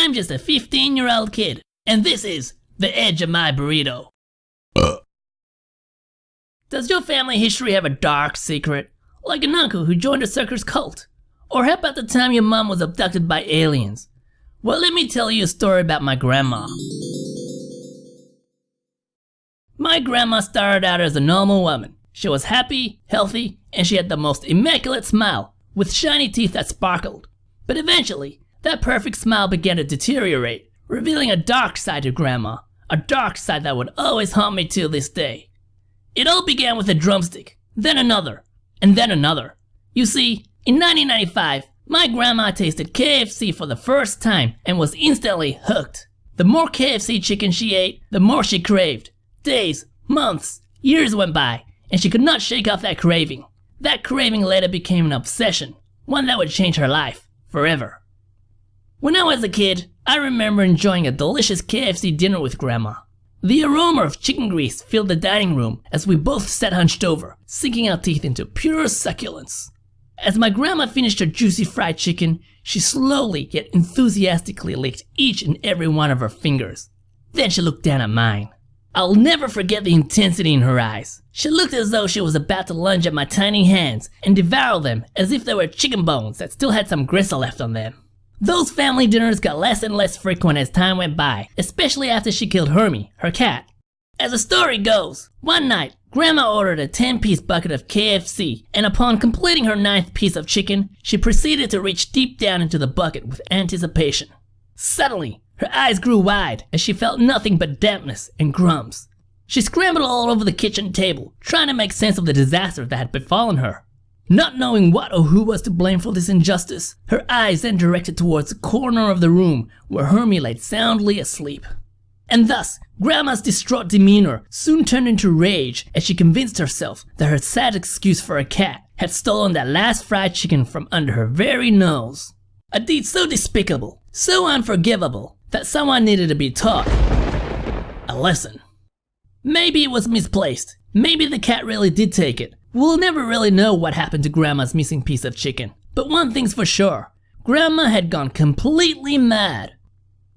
I'm just a 15-year-old kid, and this is the edge of my burrito. Does your family history have a dark secret? Like an uncle who joined a circus cult? Or how about the time your mom was abducted by aliens? Well, let me tell you a story about my grandma. My grandma started out as a normal woman. She was happy, healthy, and she had the most immaculate smile, with shiny teeth that sparkled. But eventually, that perfect smile began to deteriorate, revealing a dark side to Grandma, a dark side that would always haunt me to this day. It all began with a drumstick, then another, and then another. You see, in 1995, my grandma tasted KFC for the first time and was instantly hooked. The more KFC chicken she ate, the more she craved. Days, months, years went by, and she could not shake off that craving. That craving later became an obsession, one that would change her life forever. When I was a kid, I remember enjoying a delicious KFC dinner with Grandma. The aroma of chicken grease filled the dining room as we both sat hunched over, sinking our teeth into pure succulence. As my grandma finished her juicy fried chicken, she slowly yet enthusiastically licked each and every one of her fingers. Then she looked down at mine. I'll never forget the intensity in her eyes. She looked as though she was about to lunge at my tiny hands and devour them as if they were chicken bones that still had some gristle left on them. Those family dinners got less and less frequent as time went by, especially after she killed Hermie, her cat. As the story goes, one night, Grandma ordered a 10-piece bucket of KFC, and upon completing her 9th piece of chicken, she proceeded to reach deep down into the bucket with anticipation. Suddenly, her eyes grew wide as she felt nothing but dampness and crumbs. She scrambled all over the kitchen table, trying to make sense of the disaster that had befallen her. Not knowing what or who was to blame for this injustice, her eyes then directed towards the corner of the room where Hermie lay soundly asleep. And thus, Grandma's distraught demeanor soon turned into rage as she convinced herself that her sad excuse for a cat had stolen that last fried chicken from under her very nose. A deed so despicable, so unforgivable, that someone needed to be taught a lesson. Maybe it was misplaced. Maybe the cat really did take it. We'll never really know what happened to Grandma's missing piece of chicken. But one thing's for sure, Grandma had gone completely mad.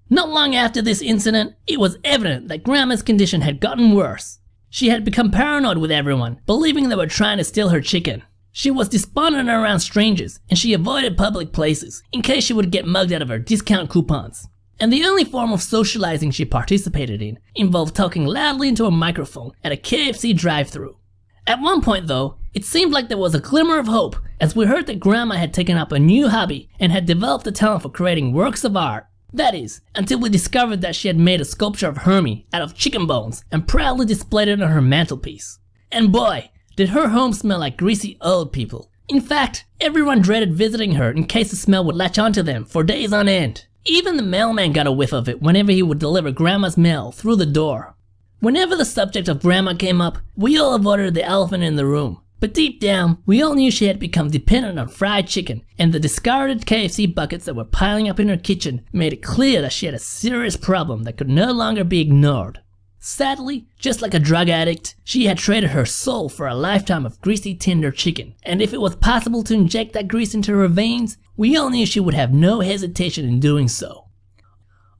Not long after this incident, it was evident that Grandma's condition had gotten worse. She had become paranoid with everyone, believing they were trying to steal her chicken. She was despondent around strangers, and she avoided public places in case she would get mugged out of her discount coupons. And the only form of socializing she participated in involved talking loudly into a microphone at a KFC drive-thru. At one point though, it seemed like there was a glimmer of hope as we heard that Grandma had taken up a new hobby and had developed a talent for creating works of art. That is, until we discovered that she had made a sculpture of Hermie out of chicken bones and proudly displayed it on her mantelpiece. And boy, did her home smell like greasy old people. In fact, everyone dreaded visiting her in case the smell would latch onto them for days on end. Even the mailman got a whiff of it whenever he would deliver Grandma's mail through the door. Whenever the subject of Grandma came up, we all avoided the elephant in the room. But deep down, we all knew she had become dependent on fried chicken, and the discarded KFC buckets that were piling up in her kitchen made it clear that she had a serious problem that could no longer be ignored. Sadly, just like a drug addict, she had traded her soul for a lifetime of greasy tender chicken, and if it was possible to inject that grease into her veins, we all knew she would have no hesitation in doing so.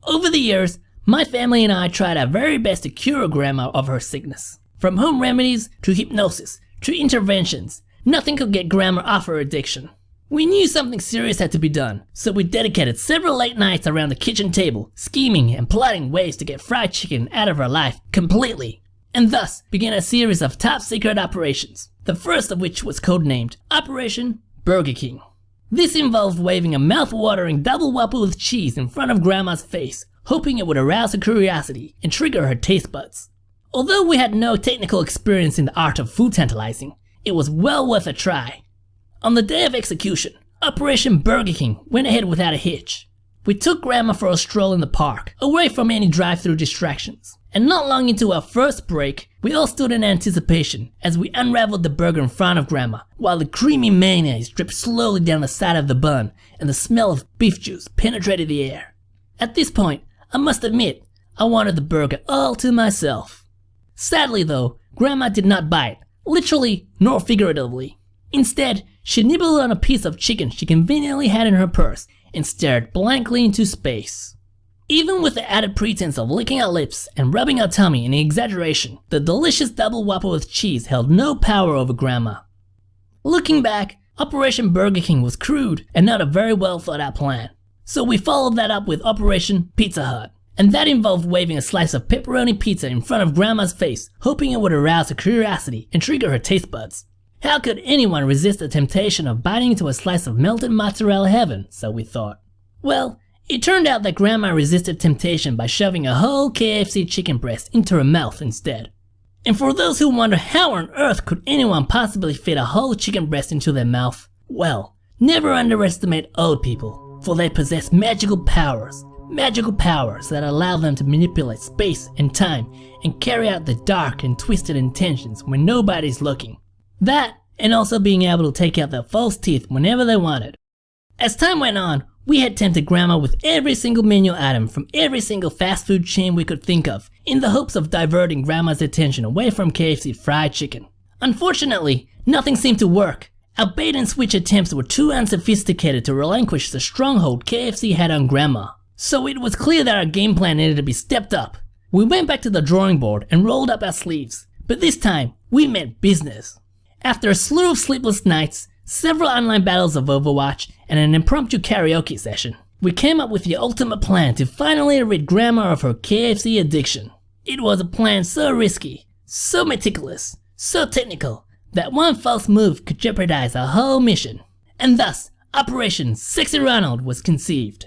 Over the years, my family and I tried our very best to cure Grandma of her sickness. From home remedies to hypnosis to interventions, nothing could get Grandma off her addiction. We knew something serious had to be done, so we dedicated several late nights around the kitchen table, scheming and plotting ways to get fried chicken out of her life completely. And thus began a series of top secret operations, the first of which was codenamed Operation Burger King. This involved waving a mouth-watering double whopper with cheese in front of Grandma's face, hoping it would arouse her curiosity and trigger her taste buds. Although we had no technical experience in the art of food tantalizing, it was well worth a try. On the day of execution, Operation Burger King went ahead without a hitch. We took Grandma for a stroll in the park, away from any drive-thru distractions. And not long into our first break, we all stood in anticipation as we unraveled the burger in front of Grandma, while the creamy mayonnaise dripped slowly down the side of the bun and the smell of beef juice penetrated the air. At this point, I must admit, I wanted the burger all to myself. Sadly though, Grandma did not bite, literally nor figuratively. Instead, she nibbled on a piece of chicken she conveniently had in her purse and stared blankly into space. Even with the added pretense of licking our lips and rubbing our tummy in exaggeration, the delicious double whopper with cheese held no power over Grandma. Looking back, Operation Burger King was crude and not a very well thought out plan. So we followed that up with Operation Pizza Hut. And that involved waving a slice of pepperoni pizza in front of Grandma's face, hoping it would arouse her curiosity and trigger her taste buds. How could anyone resist the temptation of biting into a slice of melted mozzarella heaven, so we thought. Well, it turned out that Grandma resisted temptation by shoving a whole KFC chicken breast into her mouth instead. And for those who wonder how on earth could anyone possibly fit a whole chicken breast into their mouth, well, never underestimate old people, for they possess magical powers that allow them to manipulate space and time and carry out the dark and twisted intentions when nobody's looking. That, and also being able to take out their false teeth whenever they wanted. As time went on, we had tempted Grandma with every single menu item from every single fast food chain we could think of, in the hopes of diverting Grandma's attention away from KFC fried chicken. Unfortunately, nothing seemed to work. Our bait and switch attempts were too unsophisticated to relinquish the stronghold KFC had on Grandma. So it was clear that our game plan needed to be stepped up. We went back to the drawing board and rolled up our sleeves, but this time, we meant business. After a slew of sleepless nights, several online battles of Overwatch, and an impromptu karaoke session, we came up with the ultimate plan to finally rid Grandma of her KFC addiction. It was a plan so risky, so meticulous, so technical, that one false move could jeopardize our whole mission. And thus, Operation Sexy Ronald was conceived.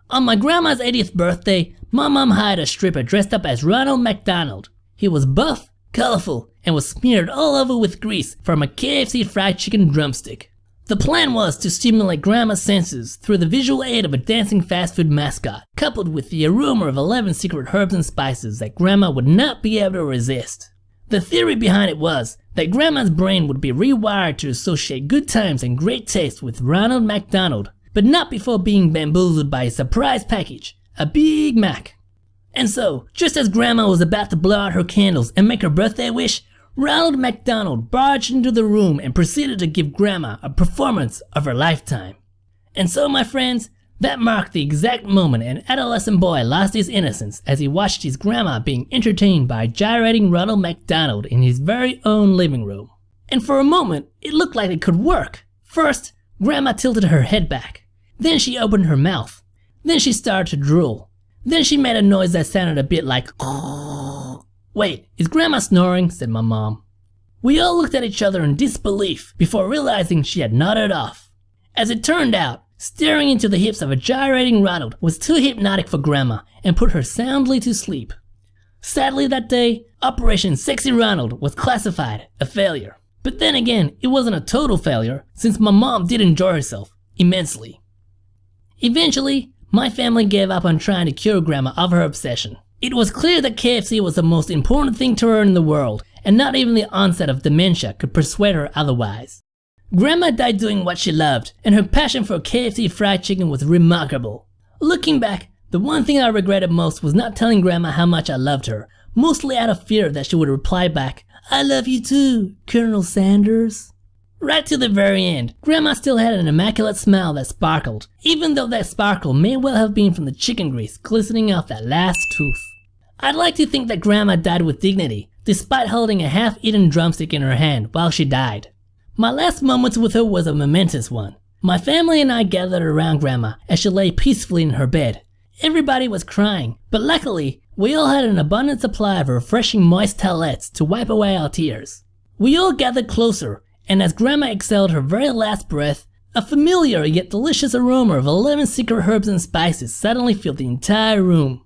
On my grandma's 80th birthday, my mom hired a stripper dressed up as Ronald McDonald. He was buff, colorful, and was smeared all over with grease from a KFC fried chicken drumstick. The plan was to stimulate Grandma's senses through the visual aid of a dancing fast food mascot, coupled with the aroma of 11 secret herbs and spices that Grandma would not be able to resist. The theory behind it was that Grandma's brain would be rewired to associate good times and great taste with Ronald McDonald, but not before being bamboozled by a surprise package, a Big Mac. And so, just as Grandma was about to blow out her candles and make her birthday wish, Ronald McDonald barged into the room and proceeded to give Grandma a performance of her lifetime. And so, my friends, that marked the exact moment an adolescent boy lost his innocence as he watched his grandma being entertained by a gyrating Ronald McDonald in his very own living room. And for a moment, it looked like it could work. First, Grandma tilted her head back. Then she opened her mouth. Then she started to drool. Then she made a noise that sounded a bit like "Wait, is Grandma snoring?" said my mom. We all looked at each other in disbelief before realizing she had nodded off. As it turned out, staring into the hips of a gyrating Ronald was too hypnotic for Grandma and put her soundly to sleep. Sadly that day, Operation Sexy Ronald was classified a failure. But then again, it wasn't a total failure since my mom did enjoy herself immensely. Eventually, my family gave up on trying to cure Grandma of her obsession. It was clear that KFC was the most important thing to her in the world, and not even the onset of dementia could persuade her otherwise. Grandma died doing what she loved, and her passion for KFC fried chicken was remarkable. Looking back, the one thing I regretted most was not telling Grandma how much I loved her, mostly out of fear that she would reply back, "I love you too, Colonel Sanders." Right to the very end, Grandma still had an immaculate smile that sparkled, even though that sparkle may well have been from the chicken grease glistening off that last tooth. I'd like to think that Grandma died with dignity, despite holding a half-eaten drumstick in her hand while she died. My last moments with her was a momentous one. My family and I gathered around Grandma as she lay peacefully in her bed. Everybody was crying, but luckily, we all had an abundant supply of refreshing moist towelettes to wipe away our tears. We all gathered closer, and as Grandma exhaled her very last breath, a familiar yet delicious aroma of 11 secret herbs and spices suddenly filled the entire room.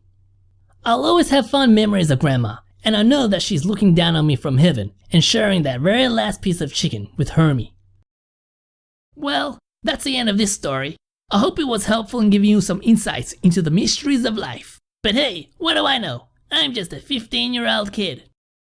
I'll always have fond memories of Grandma, and I know that she's looking down on me from heaven and sharing that very last piece of chicken with Hermie. Well, that's the end of this story. I hope it was helpful in giving you some insights into the mysteries of life. But hey, what do I know? I'm just a 15-year-old kid.